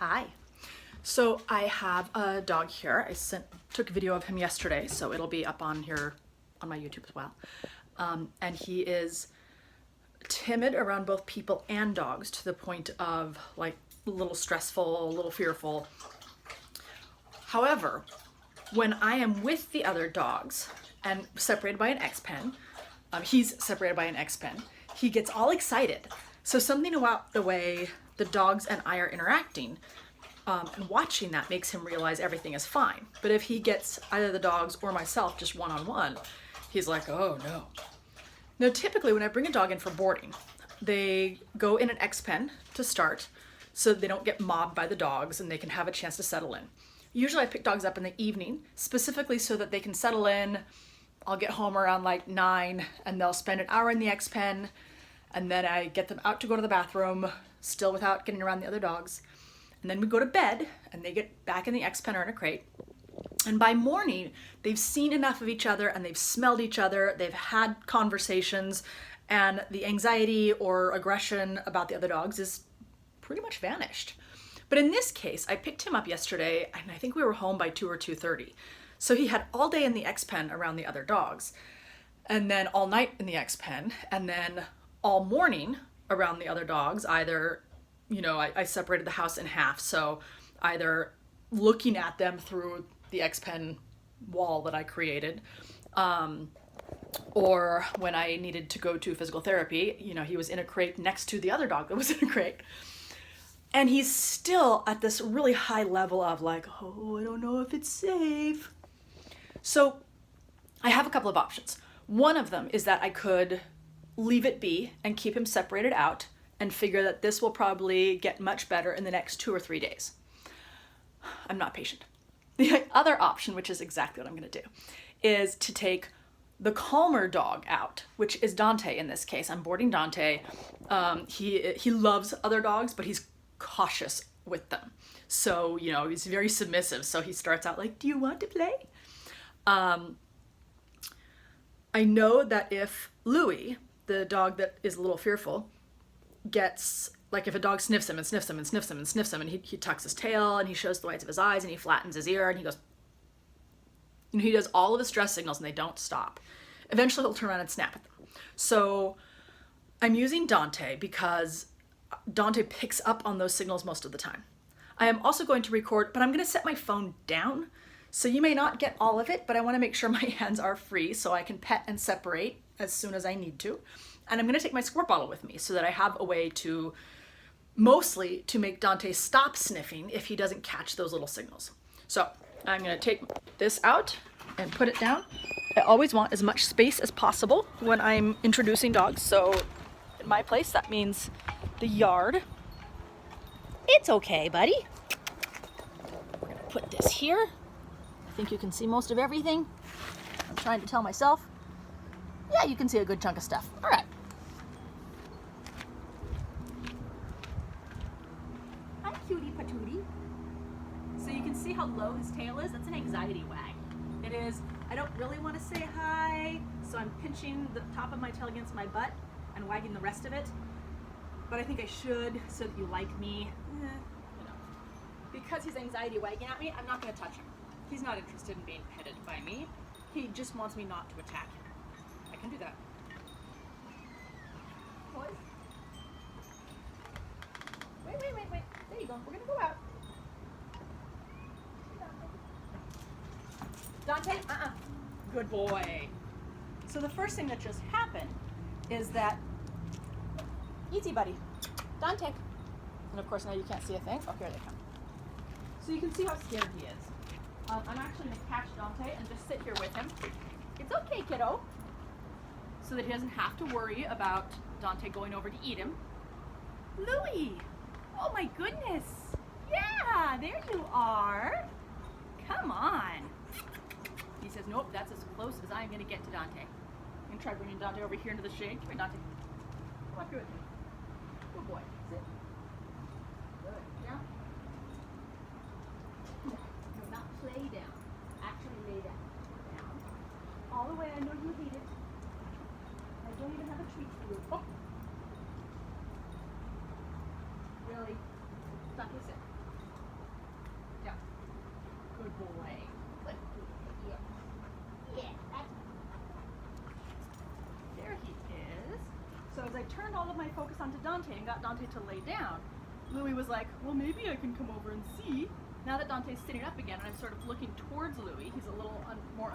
Hi. So I have a dog here. Took a video of him yesterday, so it'll be up on here on my YouTube as well. And he is timid around both people and dogs to the point of like a little stressful, a little fearful. However, when I am with the other dogs and separated by an X-pen, he's separated by an X-pen, he gets all excited. So something about the way the dogs and I are interacting and watching that makes him realize everything is fine. But if he gets either the dogs or myself just one-on-one, he's like, oh no. Now typically when I bring a dog in for boarding, they go in an X-pen to start so they don't get mobbed by the dogs and they can have a chance to settle in. Usually I pick dogs up in the evening, specifically so that they can settle in. I'll get home around like 9 and they'll spend an hour in the X-pen, and then I get them out to go to the bathroom, still without getting around the other dogs. And then we go to bed and they get back in the X-pen or in a crate. And by morning, they've seen enough of each other and they've smelled each other, they've had conversations, and the anxiety or aggression about the other dogs is pretty much vanished. But in this case, I picked him up yesterday and I think we were home by 2 or 2:30. So he had all day in the X-pen around the other dogs, and then all night in the X-pen, and then all morning around the other dogs. Either, I separated the house in half, so either looking at them through the X-pen wall that I created, or when I needed to go to physical therapy, he was in a crate next to the other dog that was in a crate. And he's still at this really high level of like, oh, I don't know if it's safe. So I have a couple of options. One of them is that I could leave it be and keep him separated out and figure that this will probably get much better in the next 2 or 3 days. I'm not patient. The other option, which is exactly what I'm going to do, is to take the calmer dog out, which is Dante in this case. I'm boarding Dante. He loves other dogs, but he's cautious with them. So, he's very submissive. So he starts out like, do you want to play? I know that if Louis, the dog that is a little fearful, gets, like if a dog sniffs him and sniffs him and sniffs him and sniffs him and he tucks his tail and he shows the whites of his eyes and he flattens his ear and he goes, he does all of his stress signals and they don't stop. Eventually he'll turn around and snap at them. So I'm using Dante because Dante picks up on those signals most of the time. I am also going to record, but I'm going to set my phone down. So you may not get all of it, but I want to make sure my hands are free so I can pet and separate as soon as I need to. And I'm going to take my squirt bottle with me so that I have a way to, mostly to make Dante stop sniffing if he doesn't catch those little signals. So I'm going to take this out and put it down. I always want as much space as possible when I'm introducing dogs. So in my place, that means the yard. It's okay, buddy. We're going to put this here. I think you can see most of everything. I'm trying to tell myself. Yeah, you can see a good chunk of stuff. All right. Hi, cutie patootie. So you can see how low his tail is. That's an anxiety wag. It is, I don't really want to say hi, so I'm pinching the top of my tail against my butt and wagging the rest of it. But I think I should so that you like me. Because he's anxiety wagging at me, I'm not going to touch him. He's not interested in being petted by me. He just wants me not to attack him. I can do that. Boys? Wait. There you go. We're going to go out. Dante, Good boy. So the first thing that just happened is that, easy buddy, Dante. And of course now you can't see a thing. Oh, here they come. So you can see how scared he is. I'm actually going to catch Dante and just sit here with him. It's okay, kiddo. So that he doesn't have to worry about Dante going over to eat him. Louis! Oh my goodness! Yeah, there you are. Come on. He says, nope, that's as close as I'm going to get to Dante. I'm going to try bringing Dante over here into the shade. Come here, Dante. Come up here with me. Good boy. Sit. Good. Yeah. No, not play down. Actually lay down. Down. All the way. I know you hate it. I don't even have a treat for you. Oh. Really? Dante, sit. So as I turned all of my focus onto Dante and got Dante to lay down, Louie was like, well, maybe I can come over and see. Now that Dante's sitting up again and I'm sort of looking towards Louie, he's a little more